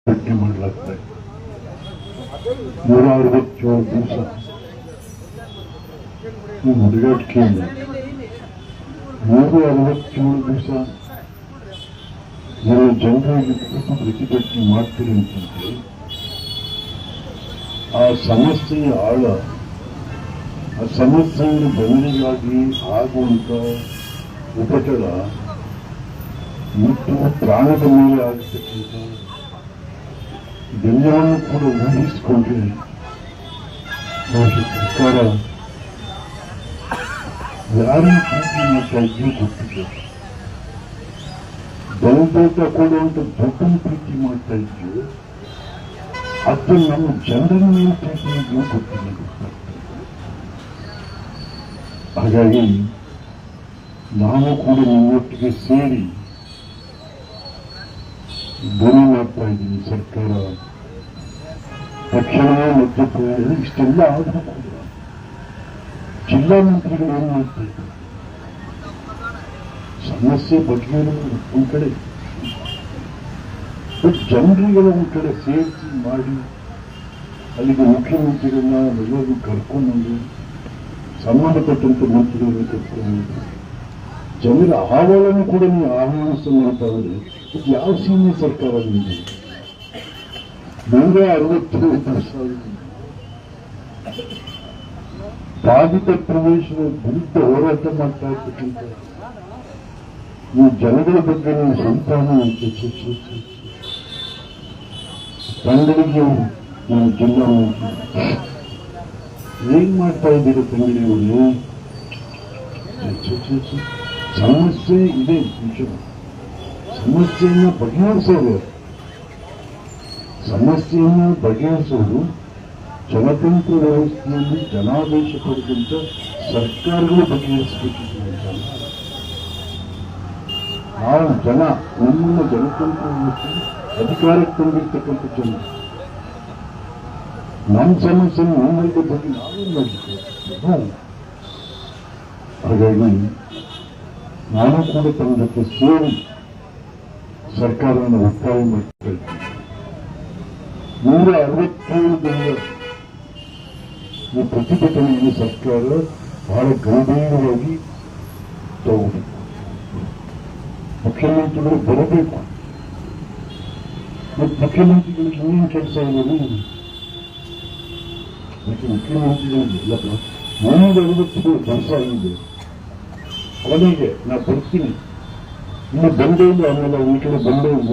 ಭೇಟಿ ಮಾಡಲಾಗ್ತಾ ಇದೆ. 167 ದಿವಸ ಈ ಹುಡುಗಾಟಿಕೆಯಿಂದ 167 ದಿವಸ ನೀವು ಜನರಿಗೆ ಪ್ರತಿಭಟನೆ ಮಾಡ್ತೀರಿ ಅಂತಂದ್ರೆ ಆ ಸಮಸ್ಯೆಯ ಆಳ, ಆ ಸಮಸ್ಯೆಯನ್ನು ಜನರಿಗಾಗಿ ಆಗುವಂತ ಉಪಟಳ ಮತ್ತು ಪ್ರಾಣದ ಮೇಲೆ ಆಗತಕ್ಕಂಥ ಇದೆಲ್ಲವನ್ನು ಕೂಡ ಊಹಿಸಿಕೊಂಡ್ರೆ ಸರ್ಕಾರ ಯಾರನ್ನು ಪ್ರೀತಿ ಮಾಡ್ತಾ ಇದೆಯೋ ಗೊತ್ತಿದೆ. ದಲಿತ ಕೊಡುವಂತ ದುಡ್ಡನ್ನು ಪ್ರೀತಿ ಮಾಡ್ತಾ ಇದೆಯೋ ಅದು ನಮ್ಮ ಜನರ ಮೇಲೆ ಪ್ರೀತಿ ಇದೆಯೋ ಗೊತ್ತಿಲ್ಲ. ಹಾಗಾಗಿ ನಾನು ಕೂಡ ನಿಮ್ಮೊಟ್ಟಿಗೆ ಸೇರಿ ಧ್ವನಿ ಮಾಡ್ತಾ ಇದ್ದೀನಿ. ಸರ್ಕಾರ ತಕ್ಷಣವೇ ಮಧ್ಯಪ್ರದೇಶ ಇಷ್ಟೆಲ್ಲ ಆದರೂ ಕೂಡ ಜಿಲ್ಲಾ ಮಂತ್ರಿಗಳು ಏನು ಮಾಡ್ತಾ ಇದ್ದಾರೆ? ಸಮಸ್ಯೆ ಬಗೆಹರಿಯುವುದು ಒಂದ್ ಕಡೆ, ಬಟ್ ಜನರಿಗೆಲ್ಲ ಒಂದ್ ಕಡೆ ಸೇರಿಸಿ ಮಾಡಿ ಅಲ್ಲಿಗೆ ಮುಖ್ಯಮಂತ್ರಿಗಳನ್ನ ಎಲ್ಲರಿಗೂ ಕರ್ಕೊಂಡ್ಬಂದು ಸಂಬಂಧಪಟ್ಟಂತ ಮಂತ್ರಿಗಳನ್ನು ಕರ್ಕೊಂಡು ಜನರ ಆಹ್ವಾನ ಕೂಡ ನೀವು ಆಹ್ವಾನಿಸೋದ್ರೆ ಇದು ಯಾವ ಸೀಮೆ ಸರ್ಕಾರ ನಿಮಗೆ? 165,000 ಬಾಧಿತ ಪ್ರದೇಶದ ವಿರುದ್ಧ ಹೋರಾಟ ಮಾಡ್ತಾ ಇರ್ತಕ್ಕಂಥ ಈ ಜನಗಳ ಬಗ್ಗೆ ನೀವು ಸಂತಾನ ತಂಗಡಿಗೆ ನೀವು ಜಿಲ್ಲಾ ಏನ್ ಮಾಡ್ತಾ ಇದ್ದೀರಿ? ತಂಗಡಿಯವರು ಸಮಸ್ಯೆ ಇದೆ, ಸಮಸ್ಯೆಯನ್ನು ಬಗೆಹರಿಸೋದು ಜನತಂತ್ರ ವ್ಯವಸ್ಥೆಯಲ್ಲಿ ಜನಾದೇಶ ಪಡೆದಂತ ಸರ್ಕಾರಗಳು ಬಗೆಹರಿಸಬೇಕಿದೆ. ನಾವು ಜನ ನಮ್ಮ ಜನತಂತ್ರ ವ್ಯವಸ್ಥೆ ಅಧಿಕಾರಕ್ಕೆ ತಂದಿರ್ತಕ್ಕಂಥ ಜನ ನಮ್ಮ ಸಮಸ್ಯೆ ನಮ್ಮಲ್ಲಿ ಬಗ್ಗೆ ನಾವೇ ಮಾಡಲಿಕ್ಕೆ. ಹಾಗಾಗಿ ನಾನು ಕೂಡ ತಮ್ಮ ಜೊತೆ ಸೇರಿ ಸರ್ಕಾರವನ್ನು ಒತ್ತಾಯ ಮಾಡ್ತಾ ಇದ್ದೀನಿ. 167 ದಿನಗಳ ಈ ಪ್ರತಿಭಟನೆಯನ್ನು ಸರ್ಕಾರ ಬಹಳ ಗಂಭೀರವಾಗಿ ತಗೋಬೇಕು. ಮುಖ್ಯಮಂತ್ರಿಗಳು ಬರಬೇಕು. ಮತ್ತು ಮುಖ್ಯಮಂತ್ರಿಗಳಿಗೆ ಇನ್ನೇನು ಕೆಲಸ ಇರೋದು? ಮುಖ್ಯಮಂತ್ರಿಗಳಿಗೆಲ್ಲ 167 ವರ್ಷ ಆಗಿದೆ. ಕೊನೆಗೆ ನಾ ಬರ್ತೀನಿ, ಇನ್ನು ಬಂದೇ ಇಲ್ಲ, ಆಮೇಲೆ ಈ ಕಡೆ ಬಂದೇ ಇಲ್ಲ.